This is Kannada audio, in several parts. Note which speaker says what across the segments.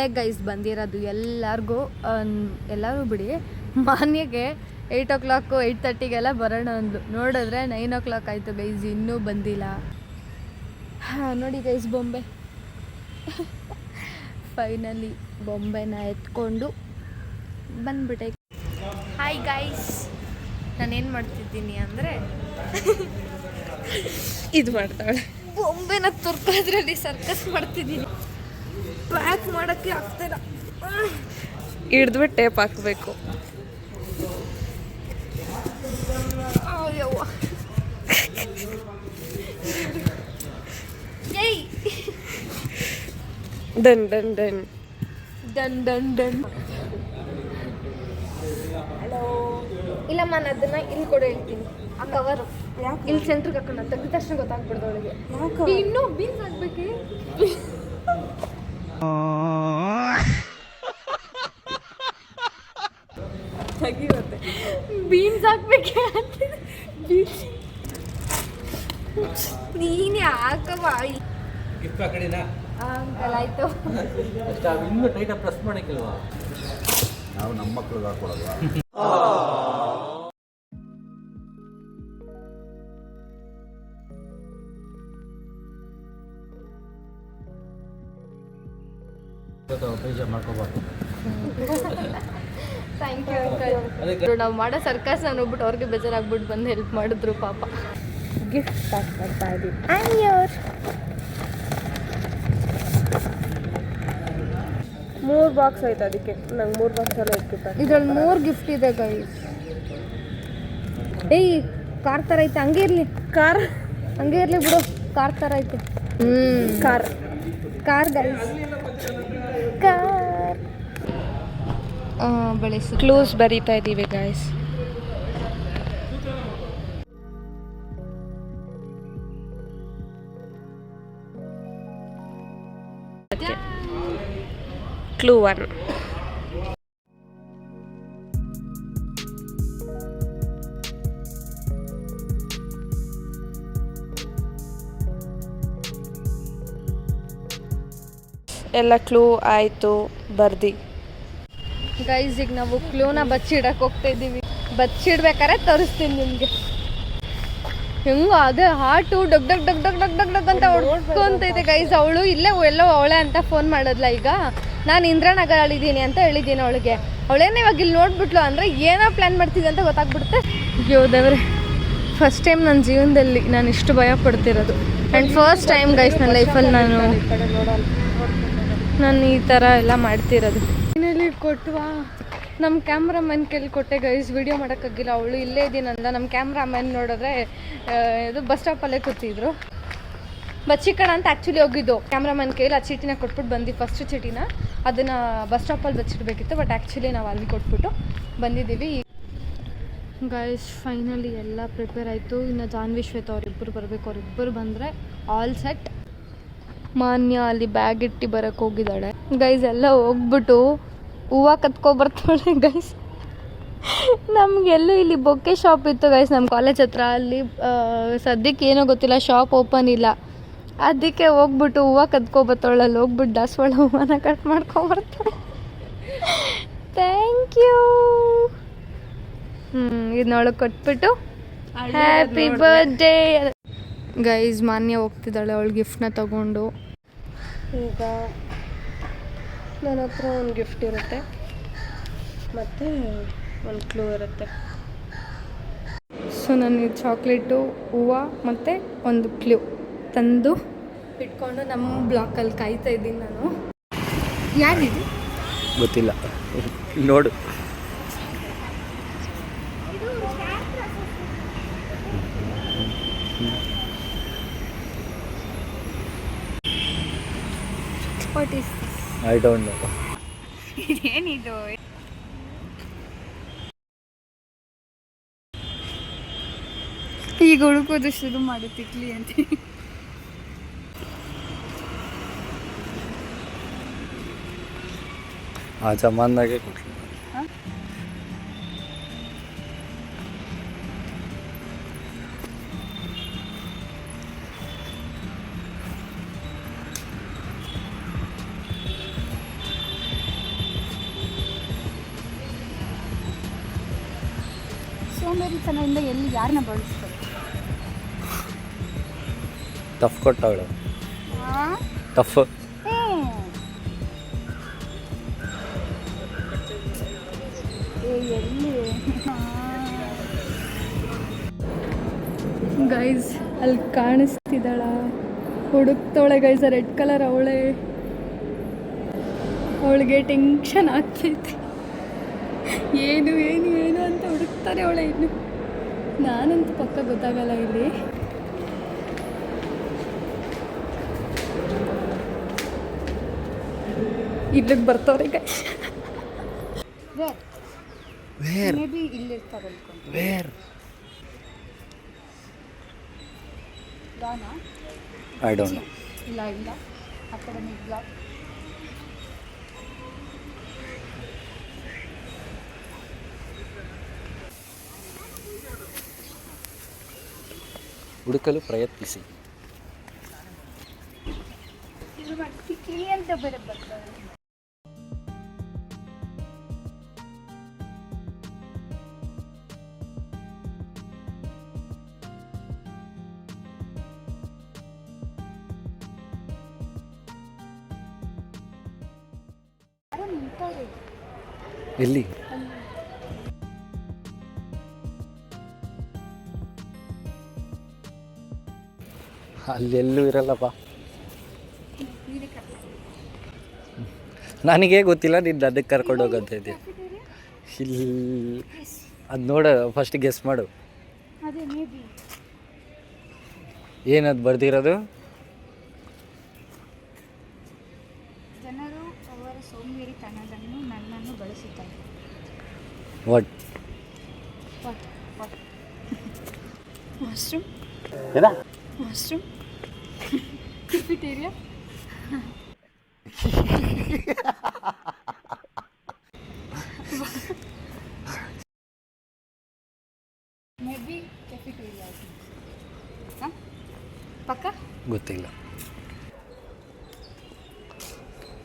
Speaker 1: ಇಲ್ಲೇ ಗೈಸ್ ಬಂದಿರೋದು ಎಲ್ಲರೂ ಬಿಡಿ. ಮಾನ್ಯಗೆ 8 o'clock 8:30ಗೆಲ್ಲ ಬರೋಣ ಅಂದು, ನೋಡಿದ್ರೆ 9 o'clock ಆಯಿತು ಗೈಸ್, ಇನ್ನೂ ಬಂದಿಲ್ಲ. ನೋಡಿ ಗೈಸ್ ಬೊಂಬೆ. ಫೈನಲಿ ಬೊಂಬೆನ ಎತ್ಕೊಂಡು ಬಂದ್ಬಿಟ್ಟೆ. ಹಾಯ್ ಗೈಸ್, ನಾನೇನು ಮಾಡ್ತಿದ್ದೀನಿ ಅಂದರೆ ಇದು ಮಾಡ್ತಾಳೆ, ಬೊಂಬೆನ ತುರ್ಕೋದ್ರಲ್ಲಿ ಸರ್ಕಸ್ ಮಾಡ್ತಿದ್ದೀನಿ. ಪ್ಯಾಕ್ ಮಾಡೋಕ್ಕೆ ಆಗ್ತಿಲ್ಲ, ಹಿಡಿದ್ಬಿಟ್ಟು ಟೇಪ್ ಹಾಕಬೇಕು. ಅಯ್ಯವ್ವ, ಏಯ್ done done done done done done. Hello, ಇಲ್ಲಮ್ಮ, ನಾನು ಅದನ್ನ ಇಲ್ಲಿ ಕೂಡ ಹೇಳ್ತೀನಿ. ಆ ಕವರು ಇಲ್ಲಿ ಸೆಂಟ್ರಿಗೆ ಹಾಕೋಣ, ತೆಗೆದ ತಕ್ಷಣ ಗೊತ್ತಾಗ್ಬಿಡ್ದು ಅವಳಿಗೆ. ಇನ್ನೂ ಬೀನ್ಸ್ ಹಾಕ್ಬೇಕೆ, ತೆಗಿರುತ್ತೆ. ಬೀನ್ಸ್ ಹಾಕ್ಬೇಕೆ, ನೀನೇ ಹಾಕವ. ಅಂಕಲ್ ಆಯ್ತು,
Speaker 2: ಇನ್ನೂ ಟೈಟಾಗಿ ಪ್ರೆಸ್ ಮಾಡಕ್ಕಿಲ್ವಾ? ನಾವು ನಮ್ಮ ಮಕ್ಳಿಗೆ ಹಾಕೊಡಲ್ವಾ? ಬೇಜಾರು ಮಾಡ್ಕೋಬಾರ್ದು.
Speaker 1: Thank you uncle. ನಾವು ಮಾಡೋ ಸರ್ಕಸ್ ನಾನು ಹೋಗ್ಬಿಟ್ಟು ಅವ್ರಿಗೆ ಬೇಜಾರಾಗ್ಬಿಟ್ಟು ಬಂದು ಹೆಲ್ಪ್ ಮಾಡಿದ್ರು ಪಾಪ. ಗಿಫ್ಟ್ ಪ್ಯಾಕ್ ಮಾಡ್ತಾ ಇದ್ದೀವಿ. ಅಯ್ಯೋರ್
Speaker 3: 3 ಬಾಕ್ಸ್ ಆಯ್ತು, ಅದಕ್ಕೆ ನಂಗೆ 3 ಬಾಕ್ಸ್ ಎಲ್ಲ ಇಟ್ಬಿಟ್ಟು
Speaker 1: ಇದ್ರಲ್ಲಿ 3 ಗಿಫ್ಟ್ ಇದೆ ಗೈಸ್. ಏಯ್, ಕಾರ್ ಥರ ಐತೆ, ಹಂಗೆ ಇರಲಿ. ಹಂಗೆ ಇರಲಿ ಬಿಡು, ಕಾರ್ ಥರ ಐತೆ. Car guys, car. ಬೆಳೆಸಿ
Speaker 3: ಕ್ಲೂಸ್ ಬರೀತಾ ಇದ್ದೀವಿ ಗೈಸ್. ಕ್ಲೂ 1. ಎಲ್ಲ ಕ್ಲೂ ಆಯಿತು, ಬರ್ದಿ
Speaker 1: ಗೈಸ್. ಈಗ ನಾವು ಕ್ಲೂನ ಬಚ್ಚಿಡಕ್ಕೆ ಹೋಗ್ತಾ ಇದ್ದೀವಿ. ಬಚ್ಚಿಡ್ಬೇಕಾದ್ರೆ ತೋರಿಸ್ತೀನಿ ನಿಮಗೆ. ಹೆಂಗೋ ಅದೇ ಹಾರ್ಟು ಡಗ್ ಡಗ್ ಡಗ್ ಡಗ್ ಡಗ್ ಡಗ್ ಡಗ್ ಅಂತ ಹೊಡ್ಕೊಂತೈತೆ ಗೈಸ್. ಅವಳು ಇಲ್ಲೇ ಎಲ್ಲೋ ಅವಳೆ ಅಂತ ಫೋನ್ ಮಾಡೋದ್ಲ. ಈಗ ನಾನು ಇಂದ್ರಾನಗರಲ್ಲಿದ್ದೀನಿ ಅಂತ ಹೇಳಿದ್ದೀನಿ ಅವಳಿಗೆ. ಅವಳೇನು ಇವಾಗ ಇಲ್ಲಿ ನೋಡ್ಬಿಟ್ಲು ಅಂದರೆ ಏನೋ ಪ್ಲ್ಯಾನ್ ಮಾಡ್ತಿದ್ದೆ ಅಂತ ಗೊತ್ತಾಗ್ಬಿಡುತ್ತೆ. ಯೋದವ್ರೆ, ಫಸ್ಟ್ ಟೈಮ್ ನನ್ನ ಜೀವನದಲ್ಲಿ ನಾನು ಇಷ್ಟು ಭಯ ಪಡ್ತಿರೋದು. ಆ್ಯಂಡ್ ಫಸ್ಟ್ ಟೈಮ್ ಗೈಸ್ ನನ್ನ ಲೈಫಲ್ಲಿ ನಾನು ಈ ಥರ ಎಲ್ಲ ಮಾಡ್ತಿರೋದು. ಫೈನಲಿ ಕೊಟ್ವಾ, ನಮ್ಮ ಕ್ಯಾಮ್ರಾಮನ್ ಕೈಲಿ ಕೊಟ್ಟೆ ಗೈಸ್. ವಿಡಿಯೋ ಮಾಡೋಕ್ಕಾಗಿಲ್ಲ, ಅವಳು ಇಲ್ಲೇ ಇದ್ದೀನಂದ. ನಮ್ಮ ಕ್ಯಾಮ್ರಾಮನ್ ನೋಡಿದ್ರೆ ಇದು ಬಸ್ ಸ್ಟಾಪಲ್ಲೇ ಕೂತಿದ್ರು. ಬಚ್ಚಿಕಣ ಅಂತ ಆ್ಯಕ್ಚುಲಿ ಹೋಗಿದ್ದು ಕ್ಯಾಮ್ರಾಮನ್ ಕೈಲಿ. ಆ ಚೀಟಿನ ಕೊಟ್ಬಿಟ್ಟು ಬಂದು, ಫಸ್ಟ್ ಚೀಟಿನ ಅದನ್ನು ಬಸ್ ಸ್ಟಾಪಲ್ಲಿ ಬಚ್ಚಿಡ್ಬೇಕಿತ್ತು. ಬಟ್ ಆ್ಯಕ್ಚುಲಿ ನಾವು ಅಲ್ಲಿ ಕೊಟ್ಬಿಟ್ಟು ಬಂದಿದ್ದೀವಿ ಗೈಸ್. ಫೈನಲಿ ಎಲ್ಲ ಪ್ರಿಪೇರ್ ಆಯಿತು. ಇನ್ನು ಜಾನ್ವಿ ಶ್ವೇತ ಅವರಿಬ್ಬರು ಬರಬೇಕು. ಅವರಿಬ್ಬರು ಬಂದರೆ ಆಲ್ ಸೆಟ್. ಮಾನ್ಯ ಅಲ್ಲಿ ಬ್ಯಾಗ್ ಇಟ್ಟು ಬರೋಕ್ಕೆ ಹೋಗಿದ್ದಾಳೆ ಗೈಸ್. ಎಲ್ಲ ಹೋಗ್ಬಿಟ್ಟು ಹೂವು ಕತ್ಕೊಬರ್ತಾಳೆ ಗೈಸ್. ನಮಗೆಲ್ಲೂ ಇಲ್ಲಿ ಬೊಕ್ಕೆ ಶಾಪ್ ಇತ್ತು ಗೈಸ್ ನಮ್ಮ ಕಾಲೇಜ್ ಹತ್ರ. ಅಲ್ಲಿ ಸದ್ಯಕ್ಕೆ ಏನೋ ಗೊತ್ತಿಲ್ಲ, ಶಾಪ್ ಓಪನ್ ಇಲ್ಲ. ಅದಕ್ಕೆ ಹೋಗ್ಬಿಟ್ಟು ಹೂವು ಕತ್ಕೊಬರ್ತಾಳೆ. ಅಲ್ಲಿ ಹೋಗ್ಬಿಟ್ಟು ದಾಸವಾಳ ಹೂವನ್ನ ಕಟ್ ಮಾಡ್ಕೊಬರ್ತಾಳೆ. Thank you. ಇದನ್ನೊಳಗೆ ಕೊಟ್ಬಿಟ್ಟು ಹ್ಯಾಪಿ ಬರ್ಡೇ ಗೈಸ್. ಮಾನ್ಯ ಹೋಗ್ತಿದ್ದಾಳೆ ಅವಳು ಗಿಫ್ಟ್ನ ತಗೊಂಡು.
Speaker 3: ಈಗ ನನ್ನ ಹತ್ರ ಒಂದು ಗಿಫ್ಟ್ ಇರುತ್ತೆ ಮತ್ತು ಒಂದು ಕ್ಲೂ ಇರುತ್ತೆ.
Speaker 1: ಸೊ ನನಗೆ ಚಾಕ್ಲೇಟು, ಹೂವು ಮತ್ತು ಒಂದು ಕ್ಲೂ ತಂದು ಇಟ್ಕೊಂಡು ನಮ್ಮ ಬ್ಲಾಕಲ್ಲಿ ಕಾಯ್ತಾ ಇದ್ದೀನಿ ನಾನು. ಯಾರಿದು
Speaker 2: ಗೊತ್ತಿಲ್ಲ, ನೋಡು.
Speaker 1: What is this?
Speaker 2: I don't no.
Speaker 1: ಇದೇನಿದು? ಈಗ ಹುಡುಕೋದು ಶುರು ಮಾಡುತ್ತಿಕ್ಲಿ ಅಂತ.
Speaker 2: ಆ ಜಮಾನ್ದಾಗೆ ಕೊಟ್ಲು.
Speaker 4: ಸೋಂಬೇರಿತನದಿಂದ ಎಲ್ಲಿ ಯಾರನ್ನ ಬಳಸ್ತಾರೆ?
Speaker 5: ಟಫ್ ಕೊಟ್ಟವಳು, ಟಫ್.
Speaker 4: ಎಲ್ಲಿ
Speaker 1: ಗೈಸ್ ಅಲ್ಲಿ ಕಾಣಿಸ್ತಿದ್ದಾಳ, ಹುಡುಕ್ತವಳೆ ಗೈಸ್, ರೆಡ್ ಕಲರ್ ಅವಳೆ. ಅವಳಿಗೆ ಟೆನ್ಷನ್ ಆಗ್ತೈತೆ, ಏನು ಏನು ಏನು ಅಂತ ಹುಡುಕ್ತಾರೆ ಅವಳೆ. ಇನ್ನು ನಾನಂತೂ ಪಕ್ಕ ಗೊತ್ತಾಗಲ್ಲ ಇಲ್ಲಿ. ಇಲ್ಲಿಗೆ ಬರ್ತವ್ರೆ ಗೈಸ್.
Speaker 4: ಮೇ ಬಿ ಇಲ್ಲಿರ್ತಾರೆ ಅನ್ಕೊಂಡು.
Speaker 5: ವೇರ್
Speaker 4: ಲಾನಾ?
Speaker 5: I don't know.
Speaker 4: ಇಲ್ಲ ಇಲ್ಲ, ಅಕಾಡೆಮಿಕ್ ಬ್ಲಾಕ್.
Speaker 5: ಹುಡುಕಲು ಪ್ರಯತ್ನಿಸಿ.
Speaker 4: ಇದು ಮಾಡ್ತಿಕ್ಕಿ ಅಂತ ಬೇರೆ ಬರ್ತಾರೆ. ಯಾರೋ ನಿಂತವ್ರೆ.
Speaker 5: ಎಲ್ಲಿ? ಅಲ್ಲೆಲ್ಲೂ ಇರಲ್ಲಪ್ಪ. ನನಗೇ ಗೊತ್ತಿಲ್ಲ, ನಿನ್ನ ಅದಕ್ಕೆ ಕರ್ಕೊಂಡು ಹೋಗೋಂತ ಇದೆ. ಇಲ್ಲಿ ಅದು ನೋಡ, ಫಸ್ಟ್ ಗೆಸ್ ಮಾಡು.
Speaker 4: ಅದೇ ಮೇ ಬಿ
Speaker 5: ಏನದು ಬರ್ದಿರೋದು?
Speaker 4: ಜನರು ಅವರ ಸೋಂಬೇರಿತನವನ್ನು ನನ್ನನ್ನು ಬಳಸುತ್ತಾರೆ.
Speaker 5: What?
Speaker 4: Washroom, washroom,
Speaker 1: cafeteria.
Speaker 4: Maybe cafeteria. ಪಕ್ಕ
Speaker 5: ಗೊತ್ತಿಲ್ಲ.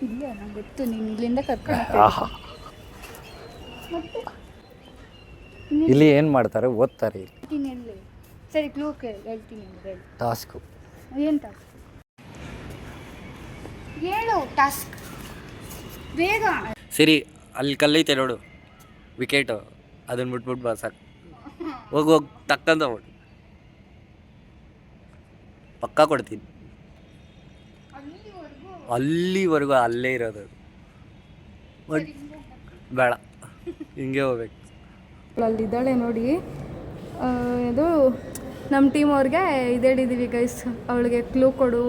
Speaker 4: ಇಲ್ಲ, ನಂಗೆ ಗೊತ್ತು, ನೀನು ಇಲ್ಲಿಂದ ಕರ್ಕೊಂಡು
Speaker 5: ಆಹಾ, ಇಲ್ಲಿ ಏನು ಮಾಡ್ತಾರೆ? ಓದ್ತಾರೆ.
Speaker 4: ಹೋಗ್ತೀನಿ. ಎಲ್ಲಿ? ಸರಿ, ಕ್ಲೂ ಹೇಳ್ತೀನಿ. ಹೇಳಿ.
Speaker 5: ಟಾಸ್ಕು.
Speaker 4: ಏನು ಟಾಸ್ಕ್? ಹೇಳು ಟಾಸ್ಕ್ ಬೇಗ.
Speaker 5: ಸರಿ, ಅಲ್ಲಿ ಕಲ್ಲೈತೆ ನೋಡು, ವಿಕೆಟು, ಅದನ್ನು ಬಿಟ್ಬಿಟ್ಟು ಬಾ ಸಾಕು. ಹೋಗಿ ಹೋಗಿ ತಕ್ಕಂತ ಬಿಡು, ಪಕ್ಕ ಕೊಡ್ತೀನಿ. ಅಲ್ಲಿವರೆಗೂ ಅಲ್ಲೇ ಇರೋದು. ಬಟ್ ಬೇಡ, ಹಿಂಗೆ ಹೋಗ್ಬೇಕು.
Speaker 1: ಅಲ್ಲಿದ್ದಾಳೆ ನೋಡಿ. ಇದು ನಮ್ಮ ಟೀಮ್ ಅವ್ರಿಗೆ ಇದು ಹೇಳಿದ್ದೀವಿ ಗೈಸ್, ಅವಳಿಗೆ ಕ್ಲೂ ಕೊಡು,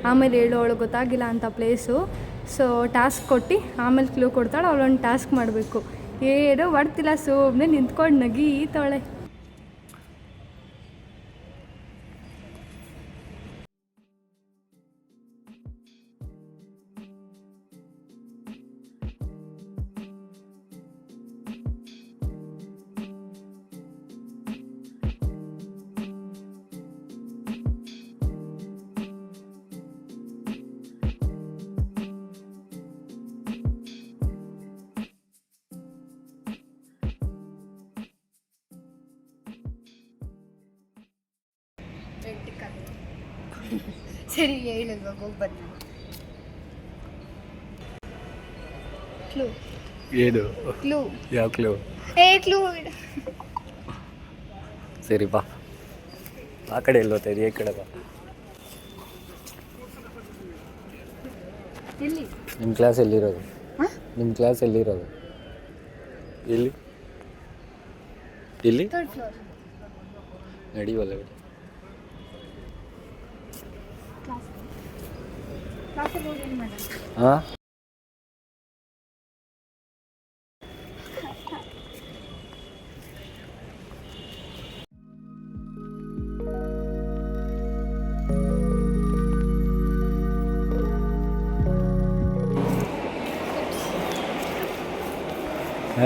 Speaker 1: ಆಮೇಲೆ ಹೇಳು, ಅವಳಿಗೆ ಗೊತ್ತಾಗಿಲ್ಲ ಅಂತ ಪ್ಲೇಸು. ಸೊ ಟಾಸ್ಕ್ ಕೊಟ್ಟು ಆಮೇಲೆ ಕ್ಲೂ ಕೊಡ್ತಾಳೆ, ಅವಳೊಂದು ಟಾಸ್ಕ್ ಮಾಡಬೇಕು. ಏನೋ ಮಾಡ್ತಿಲ್ಲ, ಸುಮ್ಮನೆ ನಿಂತ್ಕೊಂಡು ನಗೀತಾಳೆ.
Speaker 4: ಸರಿ, ಹೇಳು, ಇವಾಗ ಹೋಗಿ ಬನ್ನಿ. ಕ್ಲೂ
Speaker 5: ಏನು?
Speaker 4: ಕ್ಲೂ
Speaker 5: ಯಾವ ಕ್ಲೂ?
Speaker 4: ಕ್ಲೂ.
Speaker 5: ಸರಿ ಬಾ, ಆ ಕಡೆ ಎಲ್ಲಿ ಹೋಗ್ತಾ ಇದೆಯಾ? ಈ ಕಡೆ ಬಾ.
Speaker 4: ಎಲ್ಲಿ?
Speaker 5: ನಿಮ್ಮ ಕ್ಲಾಸ್ ಎಲ್ಲಿರೋದು? ನಿಮ್ಮ ಕ್ಲಾಸ್ ಎಲ್ಲಿರೋದು? ಎಲ್ಲಿ? ಎಲ್ಲಿ?
Speaker 4: 3rd floor.
Speaker 5: ನಡಿ ಒಳಗಡೆ.
Speaker 4: ಕ್ಲಾಸಿಗೆ ಹೋಗಿ ಏನು ಮಾಡೋಣ?
Speaker 5: ಹಾಂ,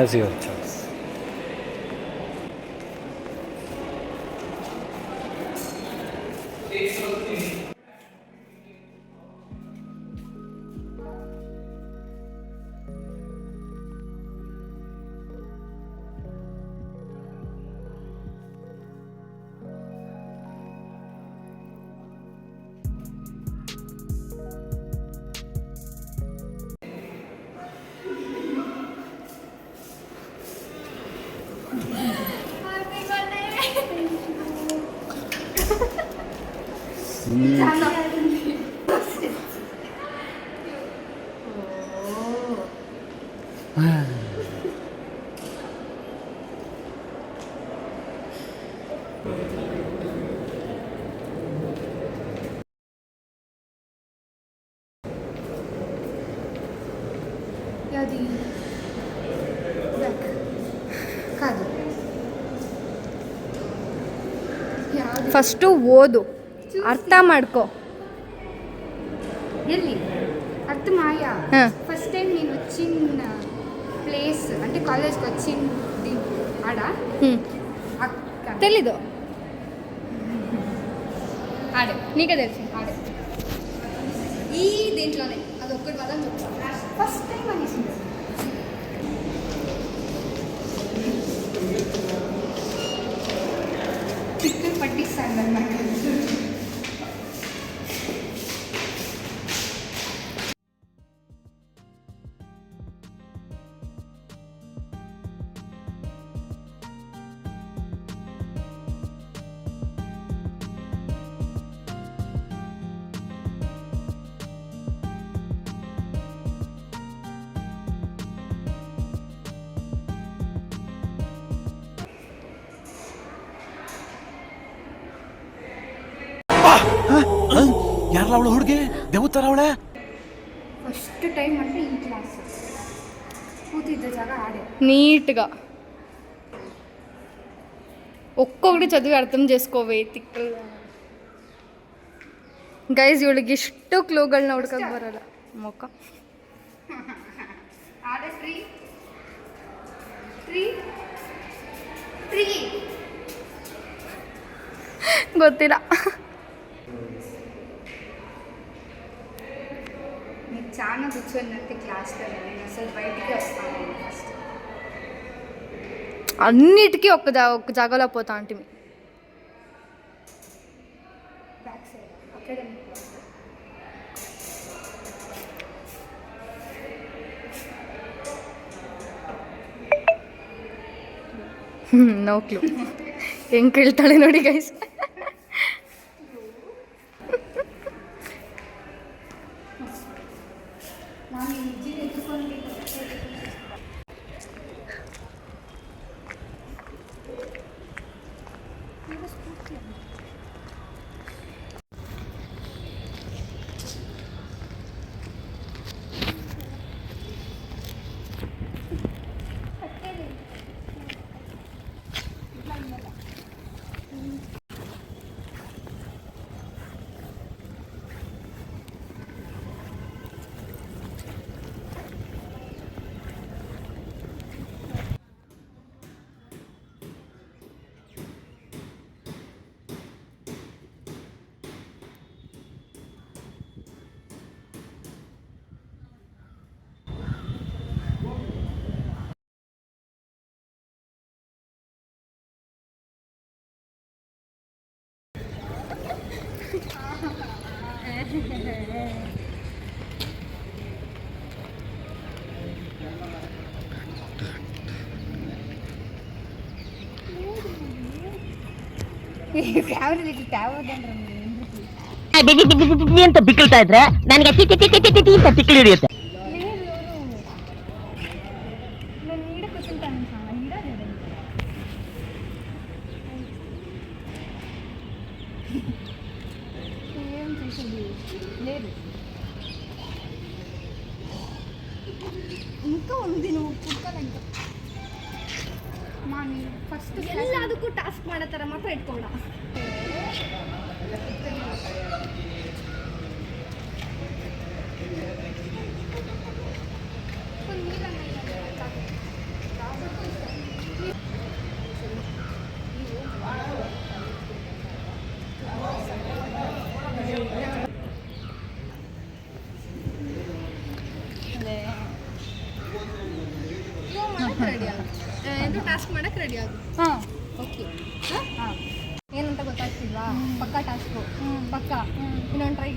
Speaker 5: as your choice.
Speaker 4: ಯಾವುದು ಕಾದು
Speaker 1: ಫಸ್ಟು ಓದು, ಅರ್ಥ ಮಾಡ್ಕೊ.
Speaker 4: ಎಲ್ಲಿ అర్థ మాయా ఫస్ట్ టైం నేను వచ్చిన ప్లేస్ అంటే కాలేజ్కి వచ్చింది ఆడ అక్క
Speaker 1: తెలీదు,
Speaker 4: ఆడే
Speaker 1: నీకే తెలుసు.
Speaker 4: ఆడే ఈ దీంట్లోనే అది ఒక్కటి వల్ల చెప్తాను ఫస్ట్ టైం అనేసింది చిక్కులు పట్టిస్తాను అన్నమాట.
Speaker 2: ಯಾರಲ್ಲ ಅವಳು ಹುಡುಗಿ ದೇವತರ ಅವಳೆ
Speaker 4: ಫಸ್ಟ್ ಟೈಮ್ అంటే ఈ క్లాస్ కూతిద్ద జాగ ఆడే
Speaker 1: నీట్గా ఒక్కొక్కటి చదివి అర్థం చేసుకోవే తిక్కలు. ಗೈಸ್ ಇವಳಿಗೆ ಇಷ್ಟು ಕ್ಲೂಗಳನ್ನ ಹುಡ್ಕಕ್ಕೆ ಬರಲ್ಲ ಮೊಕ್ಕ.
Speaker 4: ಆಡೆ ಟ್ರೀ ಟ್ರೀ ಟ್ರೀ
Speaker 1: ಗೊತ್ತಿಲ್ಲ.
Speaker 4: నీకు చాలా కూర్చొని క్లాస్లో నేను అసలు బయటికి వస్తాను ఫస్ట్
Speaker 1: అన్నిటికీ ఒక్క జాగాలో పోతా అంటే
Speaker 4: back side academic
Speaker 1: no clue. ಹೆಂಗೆ ಕೇಳ್ತಾಳೆ ನೋಡಿ ಗೈಸ್.
Speaker 4: ನಾನು ಇಜ್ಜಿ ಎತ್ಕೊಂಡು
Speaker 6: ಅಂತ ಬಿಕ್ಕಳ್ತಾ ಇದ್ರೆ ನನಗೆ ತಿಕ್ಕಲು ಹಿಡಿಯುತ್ತೆ.
Speaker 4: ఇంకా ఉంది నువ్వు పుట్టాలంటే మా ఫస్ట్
Speaker 1: ಎಲ್ಲದಕ್ಕೂ ಟಾಸ್ಕ್ ಮಾಡೋ ಥರ ಮಾತ್ರ ಇಟ್ಕೊಂಡ. ಎಂದು ಟಾಸ್ಕ್ ಮಾಡಕ್ಕೆ ರೆಡಿ ಆಗು.
Speaker 4: ಹಾಂ
Speaker 1: ಓಕೆ.
Speaker 4: ಹಾಂ
Speaker 1: ಏನಂತ ಗೊತ್ತಾಗ್ತಿಲ್ವಾ? ಪಕ್ಕ ಟಾಸ್ಕು ಪಕ್ಕ. ಇನ್ನೊಂದು ಟ್ರೈ.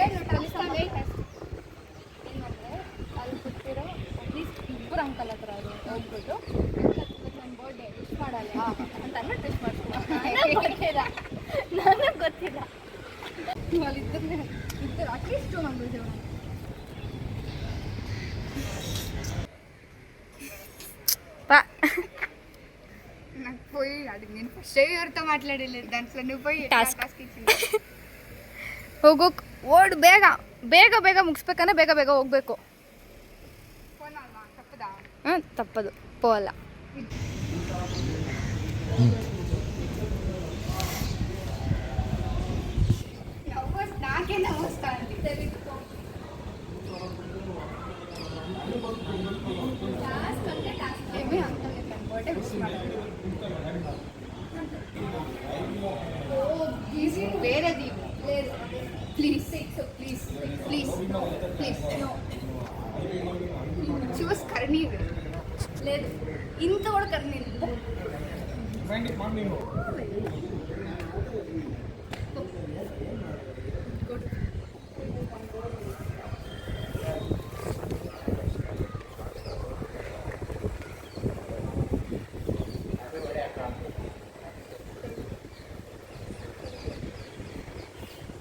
Speaker 4: ಏನು ಟಾಸ್ಕ್ ಏನು ಮಾಡಿದ್ರೆ ಅಲ್ಲಿ அட்லீஸ்ட் 2 members నాకు పోయి అడిగి నేను ఫస్ట్ ఎవరితో మాట్లాడలేదు దాంట్లో నువ్వు పోయి టాస్క్ ఇచ్చింది
Speaker 1: ಹೋಗೋಕ್ ಓಡ್ ಬೇಗ ಬೇಗ ಬೇಗ ಮುಗಿಸ್ಬೇಕಂದ್ರೆ ಬೇಗ ಬೇಗ ಹೋಗ್ಬೇಕು.
Speaker 4: ತಪ್ಪದಾ?
Speaker 1: ಹಾಂ ತಪ್ಪದು ಪೋಲ್ಲ.
Speaker 4: నాకే నవ్వుస్తా అండి ఏమీ అంటలేదు బర్త్డే విష్ ಮಾಡೋದು. ఓ ఈజీ వేరేది లేదు please please please please no చూస్ కర్నీర్ లేదు ఇంత కూడా కర్నీర్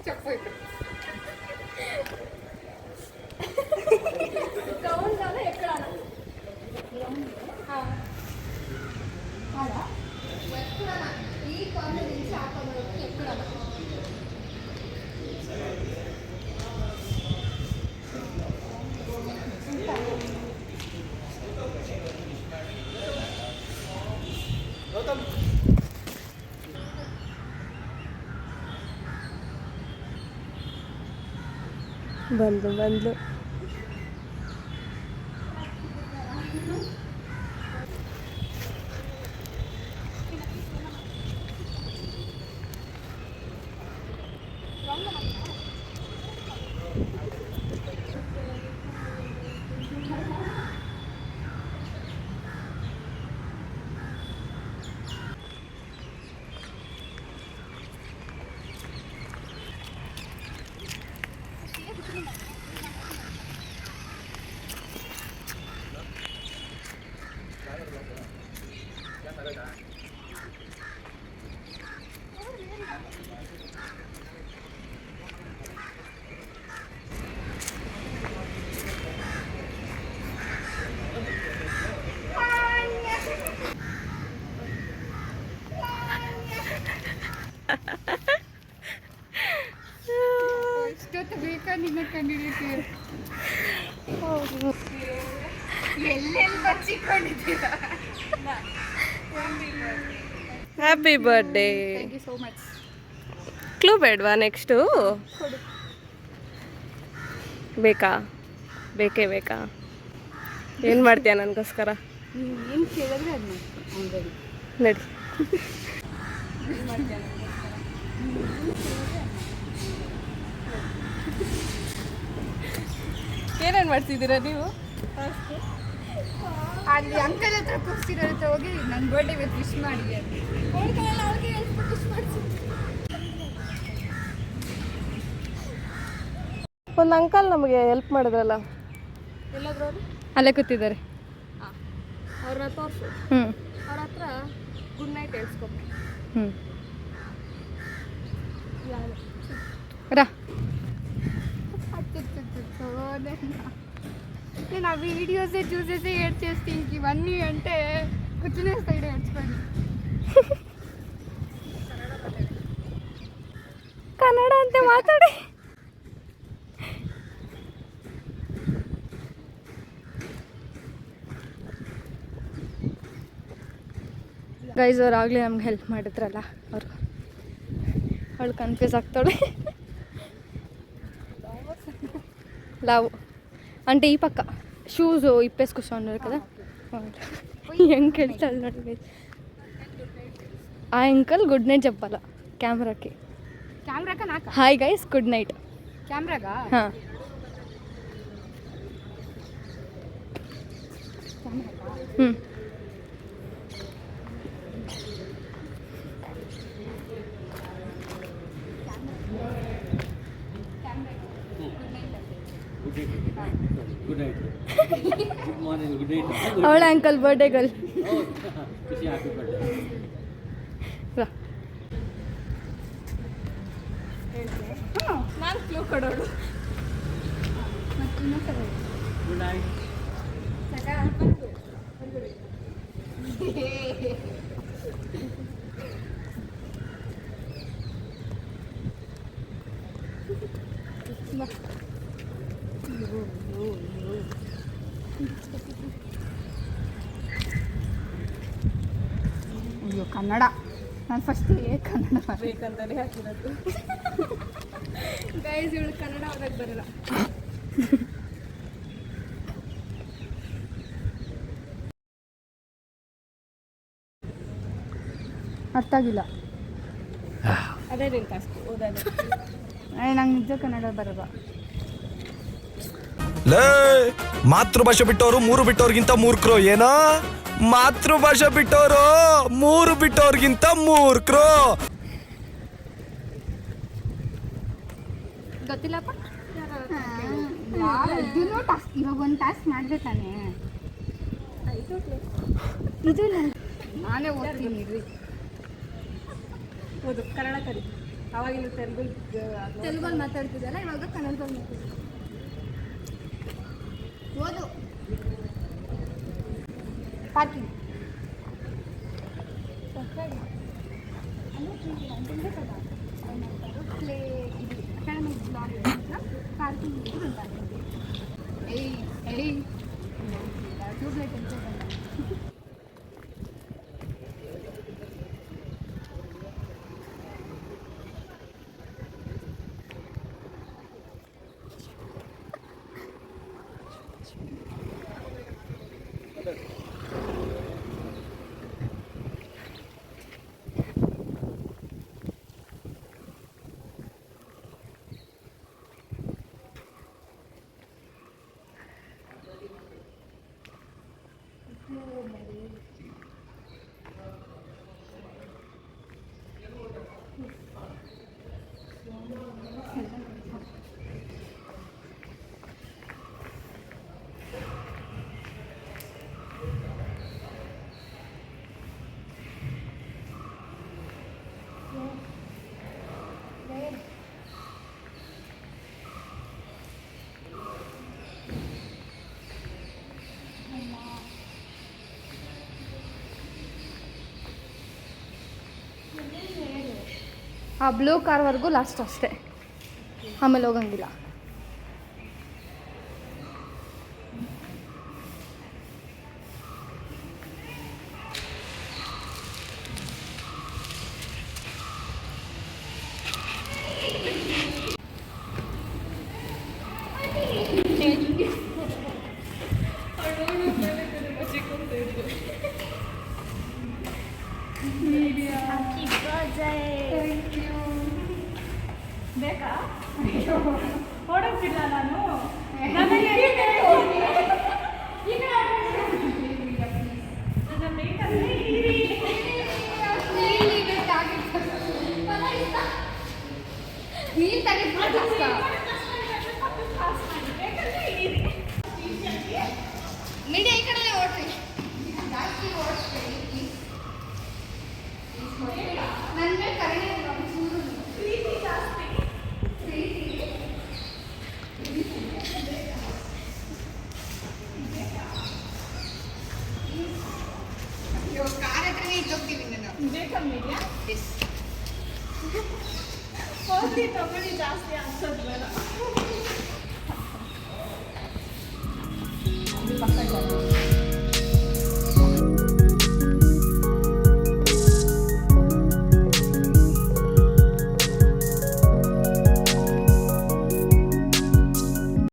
Speaker 4: చెప్పు గ్రౌండ్ ఎక్కడ ఈ కార్నర్ నుంచి ఆ కార్నర్ వరకు ఎక్కడ
Speaker 3: ಬಂದು ಇಷ್ಟೊತ್ತು ಬೇಕಾ ನಿನ್ನ ಕಂಡಿಡಿಕೆ ಎಲ್ಲೆಲ್ಲಿ ಬಚ್ಚಿಕೊಂಡಿದ್ದೀರಾ. Happy birthday.
Speaker 4: Thank you so much.
Speaker 3: Clue ಬೇಡವಾ ನೆಕ್ಸ್ಟು? ಬೇಕಾ? ಬೇಕೇ ಬೇಕಾ? ಏನು ಮಾಡ್ತೀಯ ನನಗೋಸ್ಕರ?
Speaker 4: ಏನು ಕೇಳಿದ್ರೆ ಅದು ಆಲ್ರೆಡಿ
Speaker 3: ನಡಿ. ಏನೇನು ಮಾಡ್ತಿದ್ದೀರಾ ನೀವು?
Speaker 4: ಅಲ್ಲಿ ಅಂಕಲ್ ಹತ್ರ ಕೂರಿಸಿರೋ ಹತ್ರ ಹೋಗಿ ನನ್ನ ಬರ್ಡೇ ಇವತ್ತು ವಿಶ್ ಮಾಡಿ ಅವ್ರಿಗೆ ಹೇಳ್ಬಿಟ್ಟು ವಿಶ್ ಮಾಡಿಸಿ.
Speaker 3: ಒಂದು ಅಂಕಲ್ ನಮಗೆ ಹೆಲ್ಪ್ ಮಾಡಿದ್ರಲ್ಲ, ಎಲ್ಲಾದ್ರೂ ಅವರು?
Speaker 1: ಅಲ್ಲೇ ಕೂತಿದ್ದಾರೆ.
Speaker 3: ಅವ್ರನ್ನ ತೋರಿಸು.
Speaker 1: ಹ್ಞೂ
Speaker 3: ಅವ್ರ ಹತ್ರ ಗುಡ್ ನೈಟ್ ಹೇಳ್ಸ್ಕೊ.
Speaker 1: ಹ್ಞೂ ರಾ
Speaker 4: నేను ఆ వీడియోసే చూసేసి ఏడ్ చేస్తే ఇంక ఇవన్నీ అంటే కూర్చునే సైడ్ ఏడ్చుకోండి.
Speaker 1: ಕನ್ನಡ ಅಂತ ಮಾತಾಡಿ. ಗೈಸ್ ಅವ್ರು ಆಗಲೇ ನಮ್ಗೆ ಹೆಲ್ಪ್ ಮಾಡಿದ್ರಲ್ಲ ಅವರು, ಅವಳು ಕನ್ಫ್ಯೂಸ್ ಆಗ್ತಾಳೆ. లావు అంటే ఈ పక్క షూస్ ఇప్పేసుకొస్తున్నారు కదా, ఎంకెళ్ళి చదివినట్టు. ఆ అంకల్ గుడ్ నైట్ చెప్పాలా కెమెరాకి.
Speaker 4: కెమెరాగా నాకు
Speaker 1: హాయ్ గైస్ గుడ్ నైట్.
Speaker 4: కెమెరాగా
Speaker 2: good night, good morning, good night.
Speaker 1: ಅವಳ uncle birthday girl.
Speaker 2: Khushi, happy birthday.
Speaker 3: ನಾನು ಕ್ಲೂ ಕೊಡೋಳು.
Speaker 2: Good night.
Speaker 4: ಅಯ್ಯೋ ಕನ್ನಡ ನಾನು ಫಸ್ಟ್ ಕನ್ನಡ
Speaker 3: ಬೇಕಂತಾನೆ ಹಾಕಿರೋದು.
Speaker 4: ಗೈಸ್ ಇವಳು ಕನ್ನಡ ಓದಕ್ಕೆ ಬರಲ್ಲ. ಅರ್ಥ ಆಗಿಲ್ಲ.
Speaker 3: ಅದೇ ನಿನ್ ಟಾಸ್ಕ್ ಓದೋದು.
Speaker 4: ನಂಗೆ ನಿಜ ಕನ್ನಡ ಬರಲ್ಲ.
Speaker 7: ಲೇ ಮಾತೃಭಾಷೆ ಬಿಟ್ಟವರು ಮೂರು ಬಿಟ್ಟವ್ರಿಗಿಂತ ಮೂರ್ಖರು ಏನೋ. ಮಾತೃಭಾಷೆ ಬಿಟ್ಟವರು ಮೂರು ಬಿಟ್ಟವ್ರಿಗಿಂತ ಮೂರ್ಖರು.
Speaker 4: ಗೊತ್ತಿಲ್ಲಪ್ಪ. ಇದನ್ನು ಟಾಸ್ಕ್ ಇವಾಗ ಒಂದು ಟಾಸ್ಕ್ ಮಾಡಿದೆ ತಾನೇ. ಇದು ನಾನೇ ಓದ್ತೀನಿ ರೀ.
Speaker 3: ಓದು ಕನ್ನಡ ಕಲಿ. ಅವಾಗಿನ
Speaker 4: ತೆಲುಗಲ್ಲಿ ಮಾತಾಡ್ತಿದ್ದಲ್ಲ ಇವಾಗ ಕನ್ನಡದಲ್ಲಿ ಮಾತಾಡ್ತೀನಿ. ಓದು. ಪಾರ್ಕಿಂಗ್ ಪ್ಲೇ ಇದು ಅಕಾಡೆಮಿಕ್ ಬ್ಲಾಗ್ ಪಾರ್ಕಿಂಗ್ ಅಂತ ಏಯ್ ಟ್ಯೂಬ್ಲೈಟ್ ಅಂತ ಆ ಬ್ಲೂ ಕಾರ್ವರೆಗೂ ಲಾಸ್ಟ್ ಅಷ್ಟೇ, ಆಮೇಲೆ ಹೋಗಂಗಿಲ್ಲ.
Speaker 3: ಬೇಕಾ ಓಡೋಗ್ತಿಲ್ಲ ನಾನು.
Speaker 4: ನೀರು ತೆಗೆದು ಮೀಡಿಯಾ ಈ ಕಡೆ ಓಡ್ರಿ, ಜಾಸ್ತಿ ಓಡಿಸ್ಬೇಡಿ ನನ್ನ ಮೇಲೆ ಕರುಣೆ ಪ್ರೀತಿ ಜಾಸ್ತಿ. ಅಯ್ಯೋ ಕಾರ್ ಹತ್ರನೇ ಇದ್ದೋಗ್ತೀವಿ ನಾನು.
Speaker 3: ಬೇಕಾ ಮೀಡಿಯಾ ಹೋಗಿ ತಗೊಳ್ಳಿ, ಜಾಸ್ತಿ ಅನ್ಸೋದು ಬೇಡ.